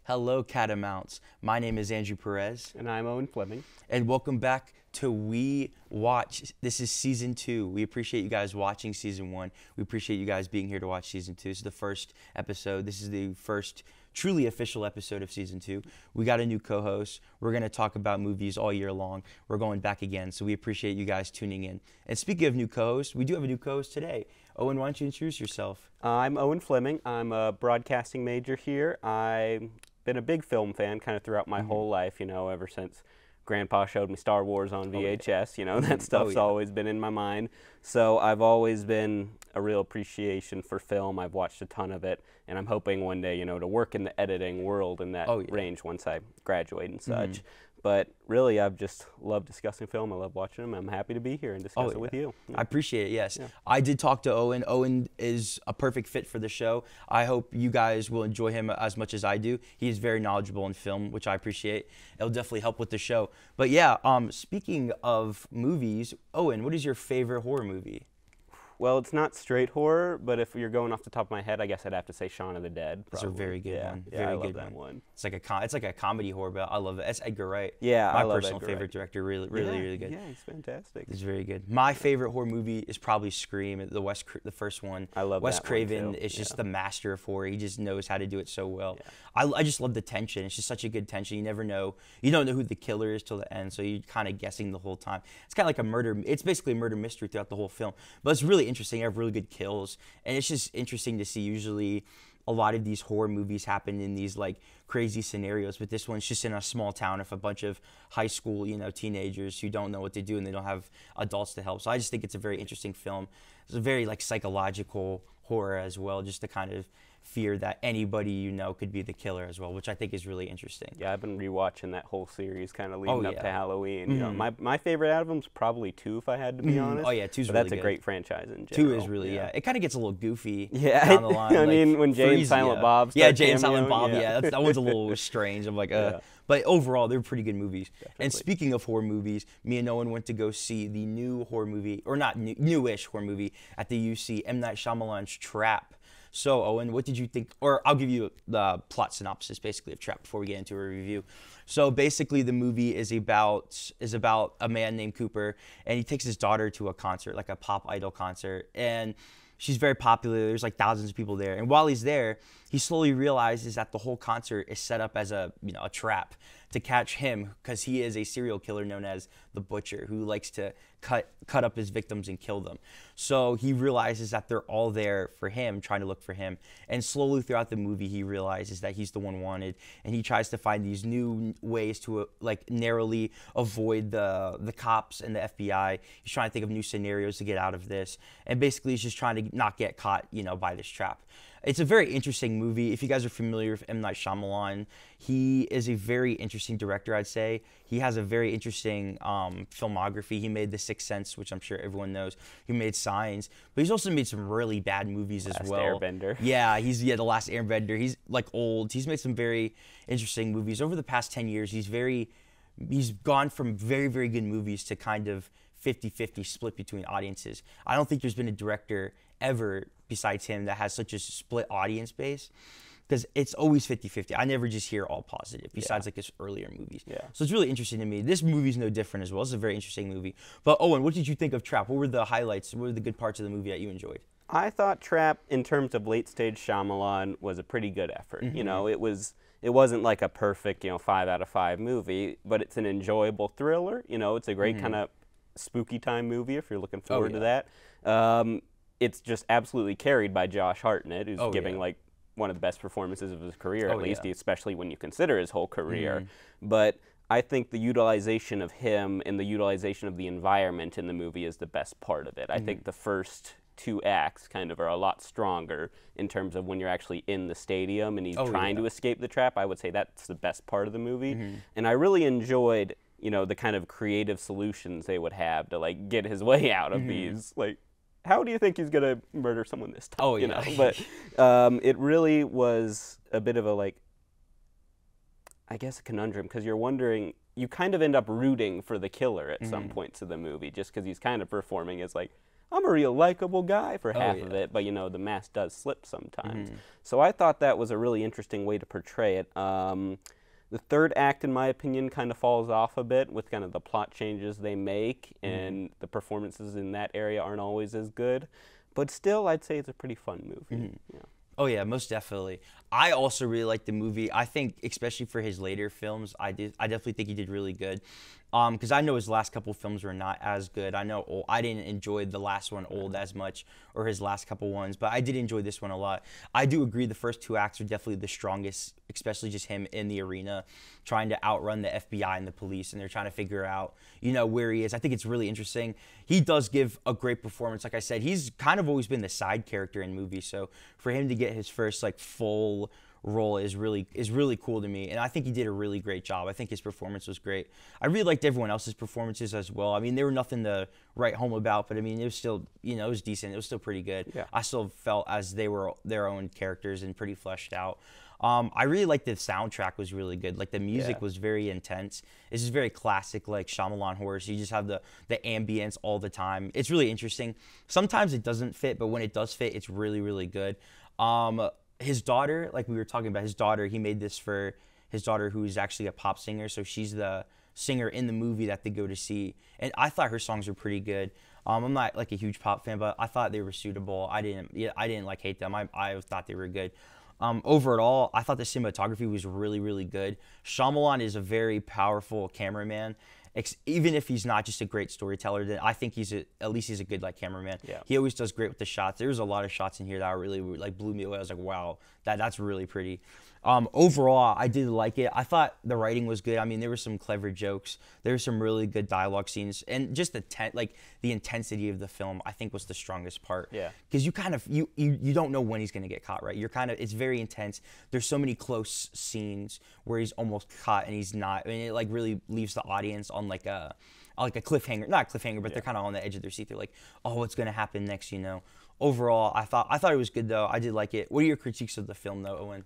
Hello, Catamounts. My name is Andrew Perez. And I'm Owen Fleming. And welcome back to We Watch. This is Season 2. We appreciate you guys watching Season 1. We appreciate you guys being here to watch Season 2. This is the first episode. This is the first truly official episode of Season 2. We got a new co-host. We're going to talk about movies all year long. We're going back again, so we appreciate you guys tuning in. And speaking of new co-hosts, we do have a new co-host today. Owen, why don't you introduce yourself? I'm Owen Fleming. I'm a broadcasting major here. I've been a big film fan kind of throughout my whole life, ever since Grandpa showed me Star Wars on VHS, that stuff's always been in my mind. So I've always been a real appreciation for film. I've watched a ton of it, and I'm hoping one day, to work in the editing world in that range once I graduate and such. But really, I've just loved discussing film. I love watching them. I'm happy to be here and discuss it with you. I appreciate it, yes. Yeah. I did talk to Owen. Owen is a perfect fit for the show. I hope you guys will enjoy him as much as I do. He is very knowledgeable in film, which I appreciate. It'll definitely help with the show. But yeah, speaking of movies, Owen, what is your favorite horror movie? Well, it's not straight horror, but if you're going off the top of my head, I guess I'd have to say Shaun of the Dead. That's a very good one. Yeah, I love that one. It's like a comedy horror, but I love it. It's Edgar Wright. Yeah, my I love personal Edgar favorite Wright. director. Really good. Yeah, he's fantastic. It's very good. My favorite horror movie is probably Scream, the first one. I love Wes that Craven one too. is just the master of horror. He just knows how to do it so well. Yeah. I just love the tension. It's just such a good tension. You never know. You don't know who the killer is till the end, so you're kind of guessing the whole time. It's kind of like a murder. It's basically a murder mystery throughout the whole film. But it's really interesting. You have really good kills, and it's just interesting to see. Usually, a lot of these horror movies happen in these like crazy scenarios, but this one's just in a small town of a bunch of high school, teenagers who don't know what to do and they don't have adults to help. So I just think it's a very interesting film. It's a very like psychological horror as well, just to kind of fear that anybody could be the killer as well, which I think is really interesting. Yeah, I've been rewatching that whole series kind of leading up to Halloween. My favorite out of them is probably 2, if I had to be honest. Oh yeah, 2's but really that's good. A great franchise in general. 2 is really, It kind of gets a little goofy down the line. I mean, when Jay and Silent Bob start Jay and Silent Bob, cameoing, that one's a little strange. I'm like, But overall, they're pretty good movies. Definitely. And speaking of horror movies, me and Owen went to go see the new horror movie, or not newish horror movie, at the UC, M. Night Shyamalan's Trap. So, Owen, what did you think? Or I'll give you the plot synopsis, basically, of Trap before we get into a review. So, basically, the movie is about a man named Cooper, and he takes his daughter to a concert, like a pop idol concert, and she's very popular. There's like thousands of people there. And while he's there, he slowly realizes that the whole concert is set up as a trap to catch him, because he is a serial killer known as the Butcher, who likes to cut up his victims and kill them. So he realizes that they're all there for him, trying to look for him. And slowly throughout the movie, he realizes that he's the one wanted, and he tries to find these new ways to narrowly avoid the cops and the FBI. He's trying to think of new scenarios to get out of this, and basically he's just trying to not get caught, by this trap. It's a very interesting movie. If you guys are familiar with M. Night Shyamalan, he is a very interesting director, I'd say. He has a very interesting filmography. He made The Sixth Sense, which I'm sure everyone knows. He made Signs, but he's also made some really bad movies as well. Last Airbender. Yeah, The Last Airbender. He's old. He's made some very interesting movies. Over the past 10 years, he's gone from very, very good movies to kind of 50-50 split between audiences. I don't think there's been a director ever besides him that has such a split audience base, because it's always 50-50. I never just hear all positive, besides like his earlier movies. Yeah. So it's really interesting to me. This movie's no different as well. It's a very interesting movie. But Owen, what did you think of Trap? What were the highlights? What were the good parts of the movie that you enjoyed? I thought Trap, in terms of late stage Shyamalan, was a pretty good effort. It wasn't like a perfect 5 out of 5 movie, but it's an enjoyable thriller. It's a great kind of spooky time movie if you're looking forward to that. It's just absolutely carried by Josh Hartnett, who's giving like one of the best performances of his career, at least, especially when you consider his whole career. But I think the utilization of him and the utilization of the environment in the movie is the best part of it. I think the first 2 acts kind of are a lot stronger in terms of when you're actually in the stadium and he's trying to escape the trap. I would say that's the best part of the movie. And I really enjoyed, the kind of creative solutions they would have to like get his way out of these. Like, how do you think he's gonna murder someone this time? But it really was a bit of a I guess a conundrum, because you're wondering, you kind of end up rooting for the killer at some points of the movie, just because he's kind of performing as like I'm a real likable guy for half of yeah. it, but the mask does slip sometimes. So I thought that was a really interesting way to portray it. The third act, in my opinion, kind of falls off a bit with kind of the plot changes they make, and the performances in that area aren't always as good. But still, I'd say it's a pretty fun movie. Yeah. Oh yeah, most definitely. I also really like the movie. I think, especially for his later films, I definitely think he did really good. Because I know his last couple films were not as good. I know I didn't enjoy the last one, Old, as much, or his last couple ones, but I did enjoy this one a lot. I do agree the first two acts are definitely the strongest, especially just him in the arena, trying to outrun the FBI and the police, and they're trying to figure out, where he is. I think it's really interesting. He does give a great performance. Like I said, he's kind of always been the side character in movies, so for him to get his first full role is really cool to me, and I think he did a really great job. I think his performance was great. I really liked everyone else's performances as well. I mean, they were nothing to write home about, but I mean, it was still, it was decent. It was still pretty good. Yeah. I still felt as they were their own characters and pretty fleshed out. I really liked the soundtrack was really good. Like the music was very intense. This is very classic, like Shyamalan horror. So you just have the ambience all the time. It's really interesting. Sometimes it doesn't fit, but when it does fit, it's really, really good. His daughter, like we were talking about, his daughter, he made this for his daughter, who's actually a pop singer. So she's the singer in the movie that they go to see. And I thought her songs were pretty good. I'm not like a huge pop fan, but I thought they were suitable. I didn't hate them. I thought they were good. Overall, I thought the cinematography was really, really good. Shyamalan is a very powerful cameraman. Even if he's not just a great storyteller, then I think at least he's a good cameraman. Yeah. He always does great with the shots. There was a lot of shots in here that really blew me away. I was like, wow, that's really pretty. Overall, I did like it. I thought the writing was good. I mean, there were some clever jokes. There were some really good dialogue scenes, and just the intensity of the film, I think, was the strongest part. Yeah. Because you kind of you don't know when he's gonna get caught, right? It's very intense. There's so many close scenes where he's almost caught and he's not. I mean, it really leaves the audience on a cliffhanger, not a cliffhanger, but they're kind of on the edge of their seat. They're like, oh, what's gonna happen next? Overall, I thought it was good though. I did like it. What are your critiques of the film though, Owen?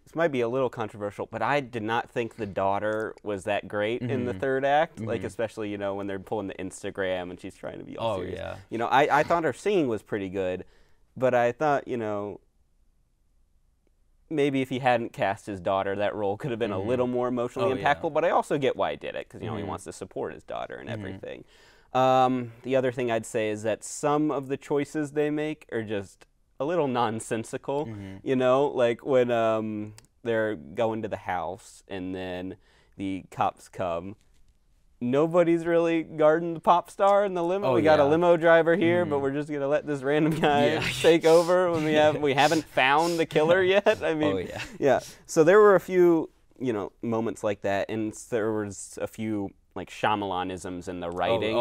This might be a little controversial, but I did not think the daughter was that great in the third act. Especially, when they're pulling the Instagram and she's trying to be all serious. Yeah. I thought her singing was pretty good, but I thought, maybe if he hadn't cast his daughter, that role could have been a little more emotionally impactful, but I also get why he did it, because, he wants to support his daughter and everything. The other thing I'd say is that some of the choices they make are just a little nonsensical, like when they're going to the house and then the cops come. Nobody's really guarding the pop star in the limo. We got a limo driver here, but we're just gonna let this random guy take over when we haven't found the killer yet. I mean, So there were a few moments like that, and there was a few Shyamalanisms in the writing,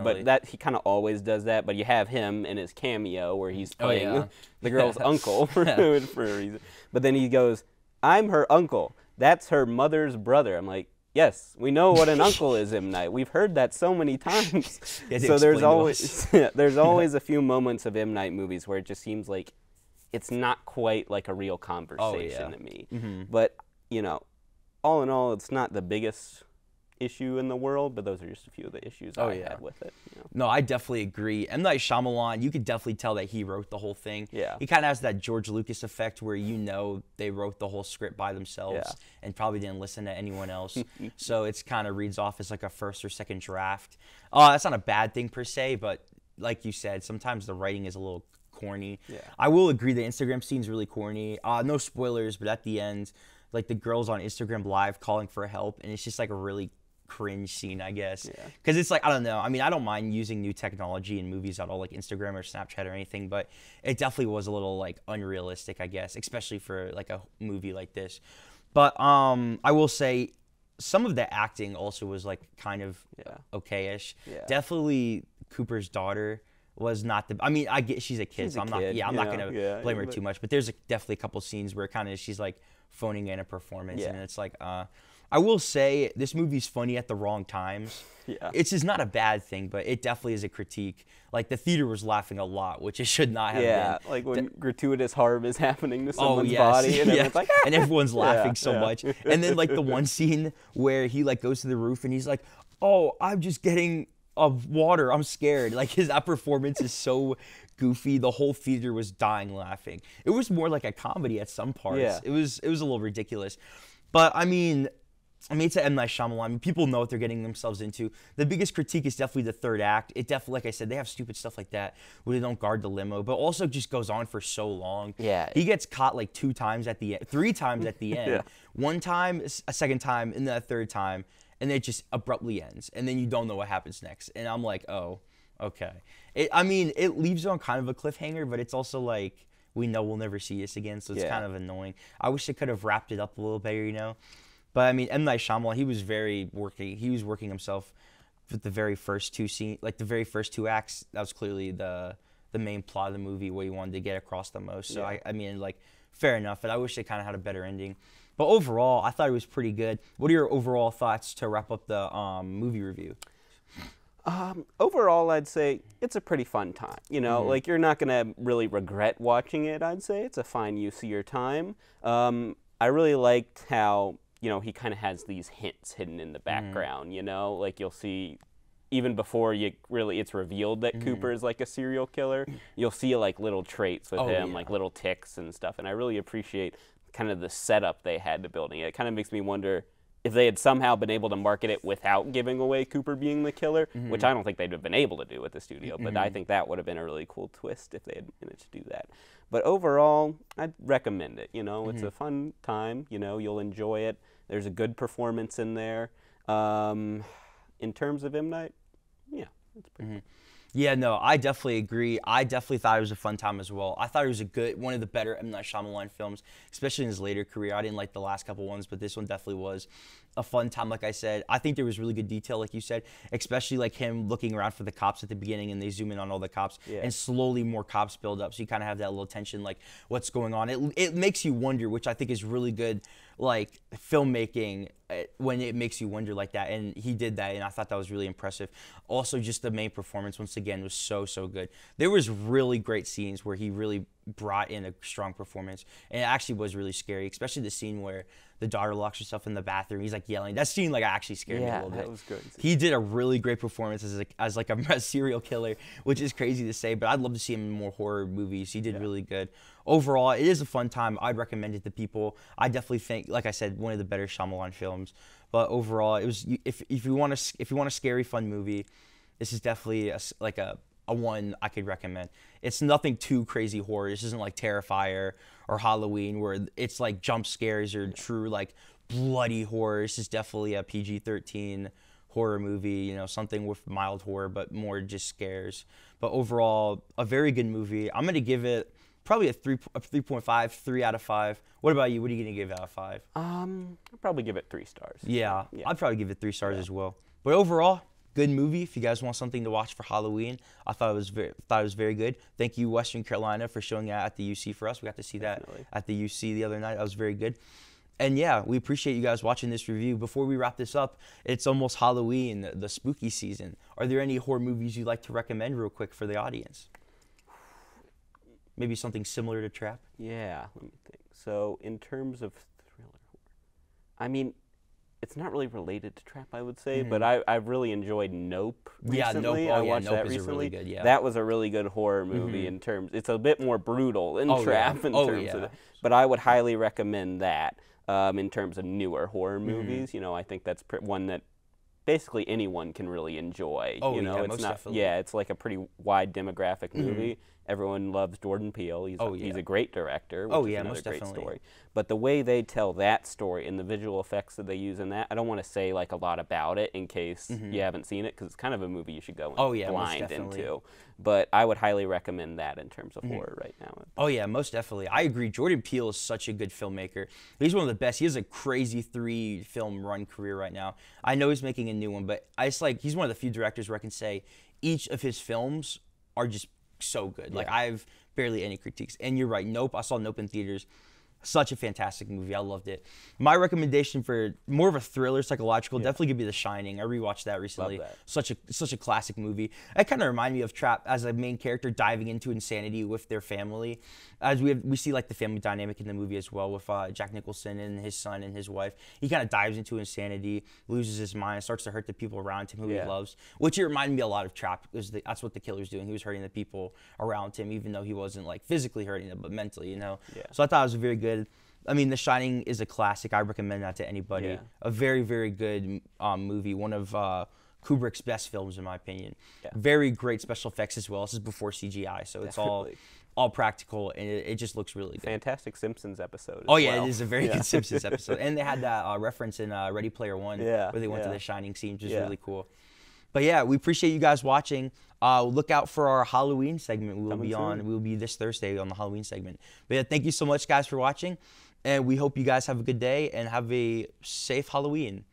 but that he kind of always does that. But you have him in his cameo where he's playing the girl's uncle for a reason. But then he goes, "I'm her uncle. That's her mother's brother." I'm like, yes, we know what an uncle is, M. Night. We've heard that so many times. So there's always a few moments of M. Night movies where it just seems like it's not quite like a real conversation to me. But all in all, it's not the biggest issue in the world, but those are just a few of the issues I had with it. No, I definitely agree. M. Night Shyamalan, you could definitely tell that he wrote the whole thing. Yeah. He kind of has that George Lucas effect where they wrote the whole script by themselves and probably didn't listen to anyone else. So it's kind of reads off as like a first or second draft. That's not a bad thing per se, but like you said, sometimes the writing is a little corny. Yeah. I will agree the Instagram scene's really corny. No spoilers, but at the end, the girl's on Instagram Live calling for help, and it's just a really cringe scene, I guess, because it's I don't know. I mean, I don't mind using new technology in movies at all, like Instagram or Snapchat or anything, but it definitely was a little unrealistic, I guess, especially for a movie like this. But I will say some of the acting also was kind of okay-ish. Definitely Cooper's daughter was not the. I mean, I get she's a kid, so I'm not gonna blame her too much. But there's definitely a couple scenes where she's phoning in a performance, and it's I will say this movie's funny at the wrong times. Yeah. It's just not a bad thing, but it definitely is a critique. The theater was laughing a lot, which it should not have been. Yeah, when gratuitous harm is happening to someone's body, and everyone's like, and everyone's laughing so much. And then the one scene where he goes to the roof and he's like, "Oh, I'm just getting of water. I'm scared. Like that performance is so goofy. The whole theater was dying laughing. It was more like a comedy at some parts. Yeah. It was a little ridiculous. But I mean, it's an M. Night Shyamalan. I mean, people know what they're getting themselves into. The biggest critique is definitely the third act. It definitely, like I said, they have stupid stuff like that where they don't guard the limo, but also just goes on for so long. Yeah. He gets caught like 2 times at the end, 3 times at the end. Yeah. 1 time, a second time, and then a third time, and then it just abruptly ends, and then you don't know what happens next. And I'm like, oh, okay. I mean, it leaves you on kind of a cliffhanger, but it's also like we know we'll never see this again, so it's kind of annoying. I wish they could have wrapped it up a little better, you know. But I mean, M. Night Shyamalan, he was working himself with the very first 2 scenes, like the very first 2 acts. That was clearly the main plot of the movie, what he wanted to get across the most. So I mean, like, fair enough. But I wish they kind of had a better ending. But overall, I thought it was pretty good. What are your overall thoughts to wrap up the movie review? Overall, I'd say it's a pretty fun time. You know, like you're not gonna really regret watching it. I'd say it's a fine use of your time. I really liked how, you know, he kind of has these hints hidden in the background, you know, like you'll see even before it's revealed that Cooper is like a serial killer, you'll see like little traits with him, like little ticks and stuff. And I really appreciate kind of the setup they had to building it. It kind of makes me wonder if they had somehow been able to market it without giving away Cooper being the killer, which I don't think they'd have been able to do with the studio, but I think that would have been a really cool twist if they had managed to do that. But overall, I'd recommend it. You know, it's a fun time. You know, you'll enjoy it. There's a good performance in there. In terms of M. Night, yeah, it's pretty fun. Yeah, no, I definitely agree. I definitely thought it was a fun time as well. I thought it was one of the better M. Night Shyamalan films, especially in his later career. I didn't like the last couple ones, but this one definitely was a fun time. Like I said, I think there was really good detail, like you said, especially like him looking around for the cops at the beginning, and they zoom in on all the cops, and slowly more cops build up. So you kind of have that little tension, like what's going on. It makes you wonder, which I think is really good, like filmmaking, when it makes you wonder like that, and he did that, and I thought that was really impressive. Also, just the main performance once again was so good. There was really great scenes where he really brought in a strong performance, and it actually was really scary, especially the scene where the daughter locks herself in the bathroom. He's like yelling. That scene like actually scared me a little bit. That was good. He did a really great performance as like a serial killer, which is crazy to say, but I'd love to see him in more horror movies. He did really good. Overall, it is a fun time. I'd recommend it to people. I definitely think, like I said, one of the better Shyamalan films. But overall, it was if you want a scary fun movie, this is definitely a one I could recommend. It's nothing too crazy horror. This isn't like Terrifier or Halloween where it's like jump scares or true like bloody horror. This is definitely a PG-13 horror movie, you know, something with mild horror but more just scares. But overall, a very good movie. I'm going to give it probably a 3.5, 3 out of 5. What about you? What are you going to give out of 5? I'll probably give it 3 stars. Yeah, I'd probably give it 3 stars as well. But overall, good movie. If you guys want something to watch for Halloween, I thought it was very good. Thank you, Western Carolina, for showing that at the UC for us. We got to see that at the UC the other night. That was very good. And yeah, we appreciate you guys watching this review. Before we wrap this up, it's almost Halloween, the spooky season. Are there any horror movies you'd like to recommend real quick for the audience? Maybe something similar to Trap? Yeah, let me think. So in terms of thriller horror, I mean, it's not really related to Trap, I would say, but I've really enjoyed Nope recently. Yeah, Nope. I watched Nope that is recently. really good, yeah. That was a really good horror movie in terms. It's a bit more brutal than Trap in terms of it, but I would highly recommend that in terms of newer horror movies. You know, I think that's one that basically anyone can really enjoy. Oh, you know, yeah, it's most not. definitely. Yeah, it's like a pretty wide demographic movie. Everyone loves Jordan Peele. He's a great director, which is another most great definitely. story. But the way they tell that story and the visual effects that they use in that, I don't want to say like a lot about it in case you haven't seen it, because it's kind of a movie you should go in blind into. But I would highly recommend that in terms of horror right now. Oh yeah, most definitely. I agree. Jordan Peele is such a good filmmaker. He's one of the best. He has a crazy 3-film run career right now. I know he's making a new one, but he's one of the few directors where I can say each of his films are just so good. Like, I've barely any critiques. And you're right, Nope. I saw Nope in theaters. Such a fantastic movie. I loved it. My recommendation for more of a thriller, psychological, definitely could be The Shining. I rewatched that recently. Love that. Such a classic movie. It kind of reminded me of Trap as a main character diving into insanity with their family. As we see like the family dynamic in the movie as well with Jack Nicholson and his son and his wife. He kind of dives into insanity, loses his mind, starts to hurt the people around him who he loves, which it reminded me a lot of Trap because that's what the killer's doing. He was hurting the people around him, even though he wasn't like physically hurting them, but mentally, you know. Yeah. So I thought it was very good. I mean, The Shining is a classic. I recommend that to anybody. Yeah. A very, very good movie. One of Kubrick's best films, in my opinion. Yeah. Very great special effects as well. This is before CGI, so it's all practical, and it just looks really good. Fantastic Simpsons episode. Oh yeah, it is a very good Simpsons episode, and they had that reference in Ready Player One, where they went to the Shining scene, which is really cool. But yeah, we appreciate you guys watching. Look out for our Halloween segment. We'll be this Thursday on the Halloween segment. But yeah, thank you so much, guys, for watching, and we hope you guys have a good day and have a safe Halloween.